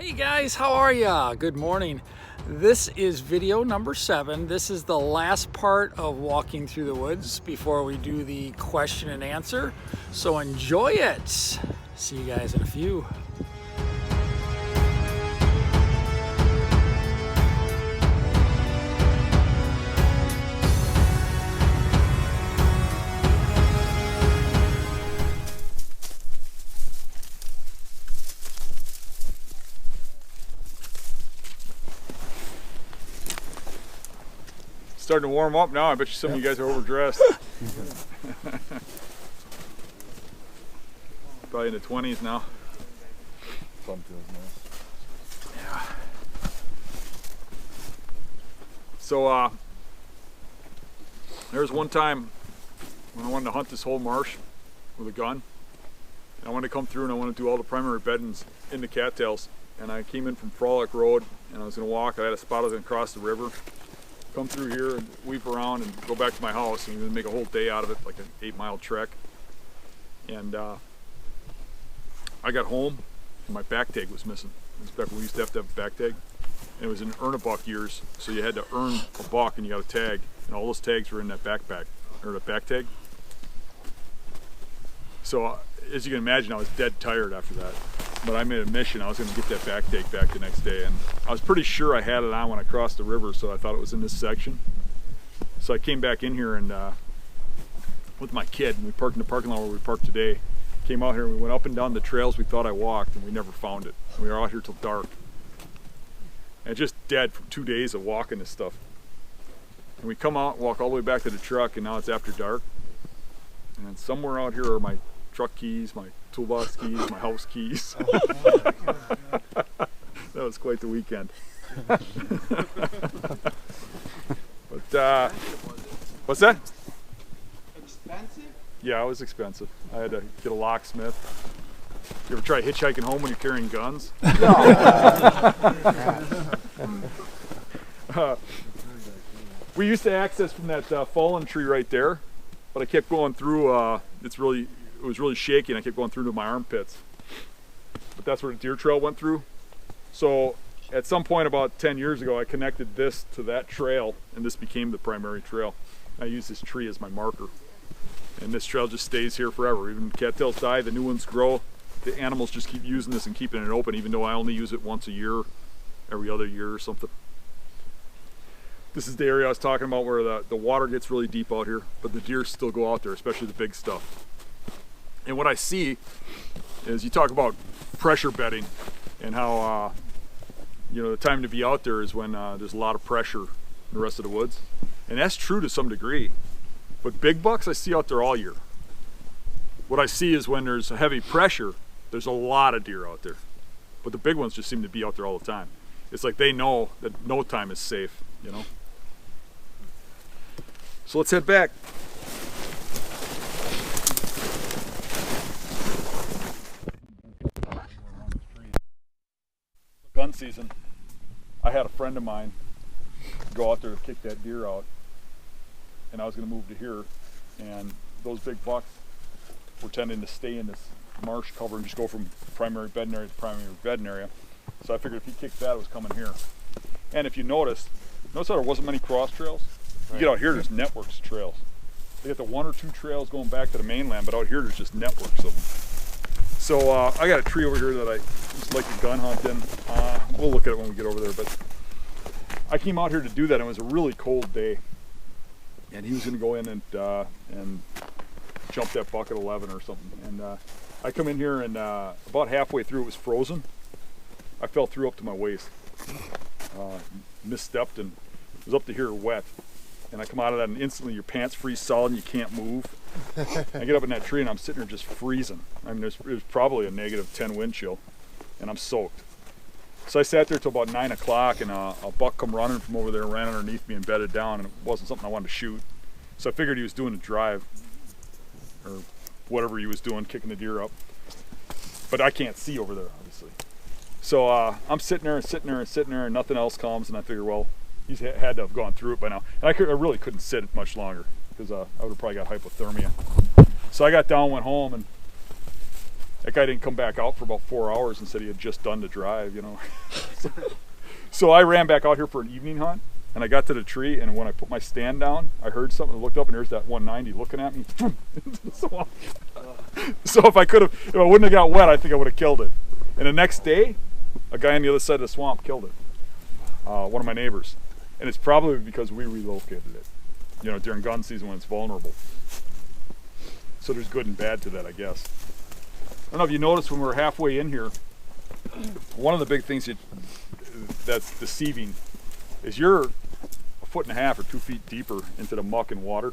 Hey guys, how are ya? Good morning. This is video number 7. This is the last part of walking through the woods before we do the question and answer. So enjoy it. See you guys in a few. Starting to warm up now. I bet you some of you guys are overdressed. Probably in the 20s now. Sun feels nice. Yeah. So there was one time when I wanted to hunt this whole marsh with a gun. And I wanted to come through and I wanted to do all the primary beddings in the cattails. And I came in from Frolic Road and I was going to walk. I had a spot I was going to cross the river, come through here and weave around and go back to my house and then make a whole day out of it, like an 8-mile trek. And I got home and my back tag was missing. It was back when we used to have a back tag. And it was in earn a buck years, so you had to earn a buck and you got a tag. And all those tags were in that backpack, or the back tag. So as you can imagine, I was dead tired after that. But I made a mission, I was going to get that back tag back the next day. And I was pretty sure I had it on when I crossed the river, so I thought it was in this section. So I came back in here and with my kid, and we parked in the parking lot where we parked today. Came out here and we went up and down the trails we thought I walked, and we never found it. We were out here till dark. And just dead from 2 days of walking this stuff. And we come out, walk all the way back to the truck, and now it's after dark. And somewhere out here are my truck keys, my toolbox keys, my house keys. That was quite the weekend. But what's that? Expensive? Yeah, it was expensive. I had to get a locksmith. You ever try hitchhiking home when you're carrying guns? We used to access from that fallen tree right there, but I kept going through. It was really shaky, and I kept going through to my armpits. But that's where the deer trail went through. So at some point about 10 years ago, I connected this to that trail, and this became the primary trail. I use this tree as my marker. And this trail just stays here forever. Even cattails die, the new ones grow. The animals just keep using this and keeping it open, even though I only use it once a year, every other year or something. This is the area I was talking about where the water gets really deep out here, but the deer still go out there, especially the big stuff. And what I see is, you talk about pressure bedding and how the time to be out there is when there's a lot of pressure in the rest of the woods. And that's true to some degree. But big bucks I see out there all year. What I see is when there's a heavy pressure, there's a lot of deer out there. But the big ones just seem to be out there all the time. It's like they know that no time is safe, you know? So let's head back. Gun season. I had a friend of mine go out there to kick that deer out. And I was going to move to here, and those big bucks were tending to stay in this marsh cover and just go from primary bedding area to primary bedding area. So I figured if he kicked that, it was coming here. And if you notice how there wasn't many cross trails? You get out here, there's networks of trails. They got the 1 or 2 trails going back to the mainland, but out here there's just networks of them. So I got a tree over here that I just like to gun hunt in. We'll look at it when we get over there, but I came out here to do that, and it was a really cold day. And he was going to go in and jump that buck at 11 or something. And I come in here, and about halfway through it was frozen. I fell through up to my waist. Misstepped and was up to here wet. And I come out of that, and instantly your pants freeze solid and you can't move. I get up in that tree and I'm sitting there just freezing. I mean, there's probably a -10 wind chill, and I'm soaked. So I sat there till about 9 o'clock, and a buck come running from over there, ran underneath me and bedded down, and it wasn't something I wanted to shoot. So I figured he was doing a drive, or whatever he was doing, kicking the deer up. But I can't see over there, obviously. So I'm sitting there and sitting there and sitting there, and nothing else comes, and I figure, well, he's had to have gone through it by now. And I really couldn't sit much longer, because I would have probably got hypothermia. So I got down, went home, and That guy didn't come back out for about 4 hours and said he had just done the drive, you know. So I ran back out here for an evening hunt, and I got to the tree, and when I put my stand down, I heard something, I looked up, and there's that 190 looking at me into the swamp. So if I wouldn't have got wet, I think I would have killed it. And the next day, a guy on the other side of the swamp killed it. One of my neighbors. And it's probably because we relocated it, you know, during gun season when it's vulnerable. So there's good and bad to that, I guess. I don't know if you noticed when we were halfway in here, one of the big things that's deceiving is you're 1.5 feet or 2 feet deeper into the muck and water.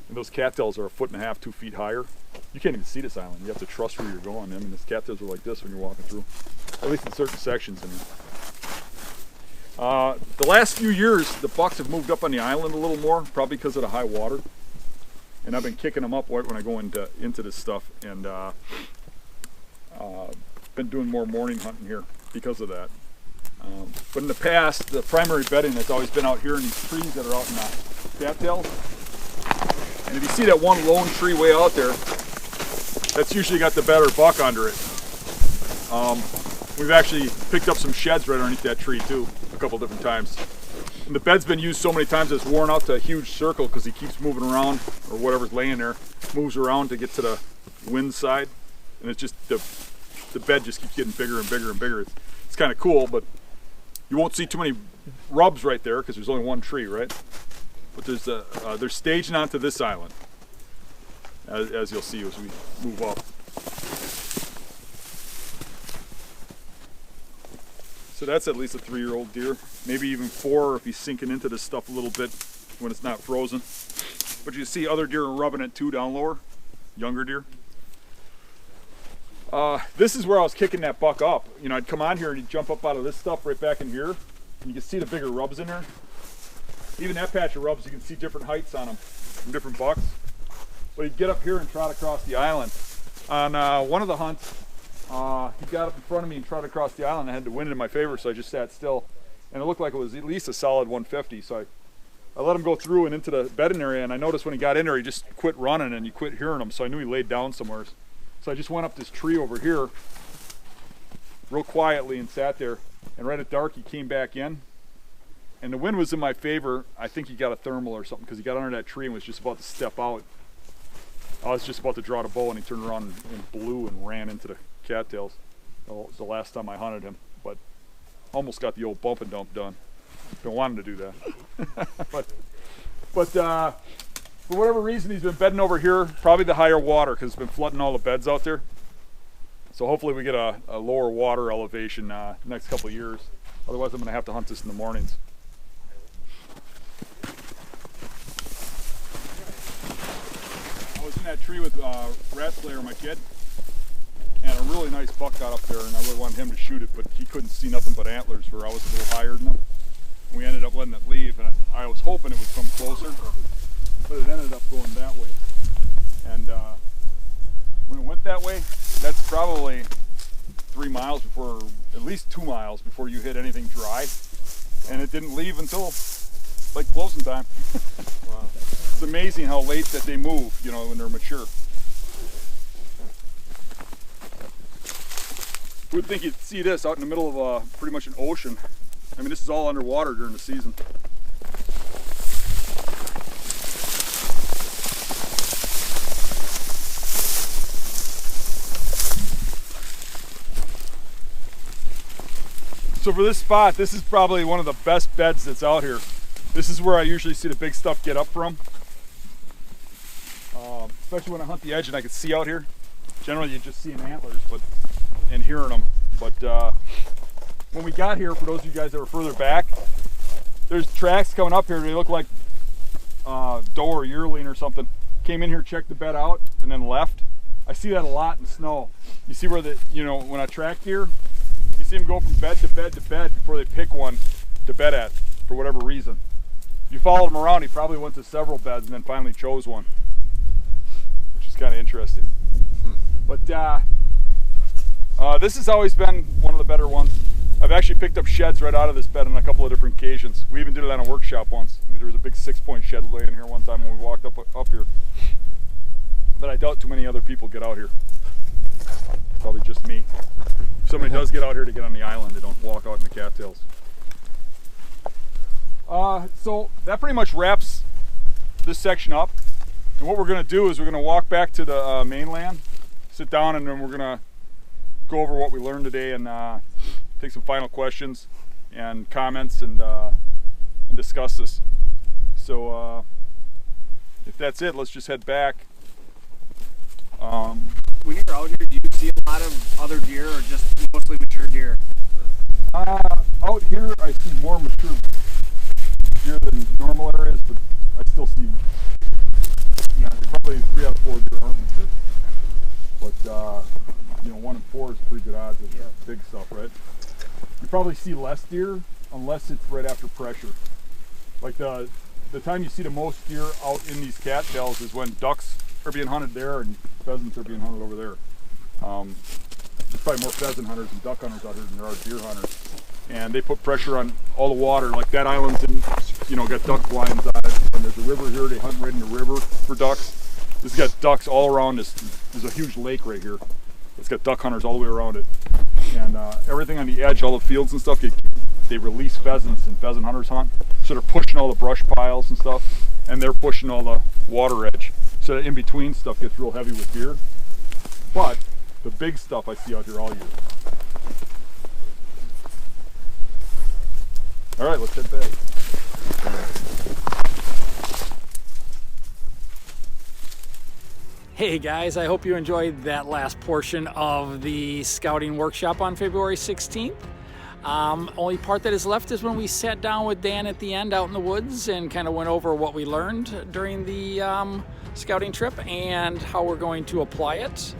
And those cattails are 1.5 feet, 2 feet higher. You can't even see this island. You have to trust where you're going. I mean, these cattails are like this when you're walking through, at least in certain sections in here. The last few years, the bucks have moved up on the island a little more, probably because of the high water. And I've been kicking them up right when I go into this stuff, and been doing more morning hunting here because of that. But in the past, the primary bedding has always been out here in these trees that are out in the cattails. And if you see that one lone tree way out there, that's usually got the better buck under it. We've actually picked up some sheds right underneath that tree too, a couple different times. And the bed's been used so many times it's worn out to a huge circle because he keeps moving around, or whatever's laying there moves around to get to the wind side, and it's just the bed just keeps getting bigger and bigger and bigger. It's kind of cool, but you won't see too many rubs right there because there's only one tree, right? But they're staging onto this island, as you'll see as we move up. So that's at least a 3-year-old deer, maybe even 4 if he's sinking into this stuff a little bit when it's not frozen. But you see other deer are rubbing it too down lower, younger deer. This is where I was kicking that buck up. You know, I'd come on here and he'd jump up out of this stuff right back in here, and you can see the bigger rubs in there. Even that patch of rubs, you can see different heights on them from different bucks. But he'd get up here and trot across the island. On one of the hunts, he got up in front of me and trotted across the island. I had the wind in my favor, so I just sat still. And it looked like it was at least a solid 150. So I let him go through and into the bedding area, and I noticed when he got in there, he just quit running and you quit hearing him. So I knew he laid down somewhere. So I just went up this tree over here real quietly and sat there. And right at dark, he came back in. And the wind was in my favor. I think he got a thermal or something because he got under that tree and was just about to step out. I was just about to draw the bow, and he turned around and blew and ran into the cattails. It was the last time I hunted him, but almost got the old bump and dump done. Been wanting to do that. but for whatever reason, he's been bedding over here, probably the higher water because it's been flooding all the beds out there. So hopefully we get a lower water elevation next couple of years. Otherwise, I'm going to have to hunt this in the mornings. I was in that tree with Rat Slayer, my kid, and a really nice buck got up there, and I really wanted him to shoot it, but he couldn't see nothing but antlers where I was a little higher than him. And we ended up letting it leave, and I was hoping it would come closer, but it ended up going that way. And when it went that way, that's probably 3 miles before, at least 2 miles before you hit anything dry, and it didn't leave until like closing time. Wow. It's amazing how late that they move, you know, when they're mature. You would think you'd see this out in the middle of pretty much an ocean. I mean, this is all underwater during the season. So for this spot, this is probably one of the best beds that's out here. This is where I usually see the big stuff get up from. Especially when I hunt the edge and I can see out here. Generally you just see antlers and hearing them. But when we got here, for those of you guys that were further back, there's tracks coming up here. They look like doe or yearling or something. Came in here, checked the bed out, and then left. I see that a lot in snow. You see where when I track deer, you see them go from bed to bed to bed before they pick one to bed at, for whatever reason. If you followed him around, he probably went to several beds and then finally chose one, which is kind of interesting. But this has always been one of the better ones. I've actually picked up sheds right out of this bed on a couple of different occasions. We even did it on a workshop once. There was a big 6-point shed laying here one time when we walked up here. But I doubt too many other people get out here. Probably just me. If somebody does get out here to get on the island, they don't walk out in the cattails. So that pretty much wraps this section up. And what we're going to do is we're going to walk back to the mainland, sit down, and then we're going to go over what we learned today and take some final questions and comments and discuss this. So if that's it, let's just head back. When you're out here, do you see a lot of other deer or just mostly mature deer? Out here I see more mature deer than normal areas, but I still see probably 3 out of 4 deer aren't mature. But you know, 1 in 4 is pretty good odds of big stuff, right? You probably see less deer unless it's right after pressure. Like the time you see the most deer out in these cattails is when ducks are being hunted there and pheasants are being hunted over there. There's probably more pheasant hunters and duck hunters out here than there are deer hunters. And they put pressure on all the water. Like that island's in, you know, got duck blinds on it. When there's a river here, they hunt right in the river for ducks. This has got ducks all around this. There's a huge lake right here. It's got duck hunters all the way around it. And everything on the edge, all the fields and stuff, they release pheasants and pheasant hunters hunt. So they're pushing all the brush piles and stuff, and they're pushing all the water edge. So that in between stuff gets real heavy with deer. But the big stuff I see out here all year. All right, let's head back. Hey guys, I hope you enjoyed that last portion of the scouting workshop on February 16th. Only part that is left is when we sat down with Dan at the end out in the woods and kind of went over what we learned during the scouting trip and how we're going to apply it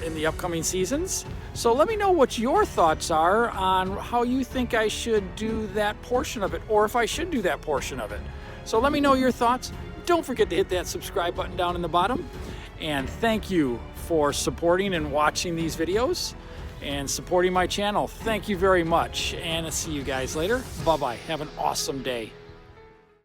in the upcoming seasons. So let me know what your thoughts are on how you think I should do that portion of it, or if I should do that portion of it. So let me know your thoughts. Don't forget to hit that subscribe button down in the bottom. And thank you for supporting and watching these videos and supporting my channel. Thank you very much. And I'll see you guys later. Bye-bye. Have an awesome day.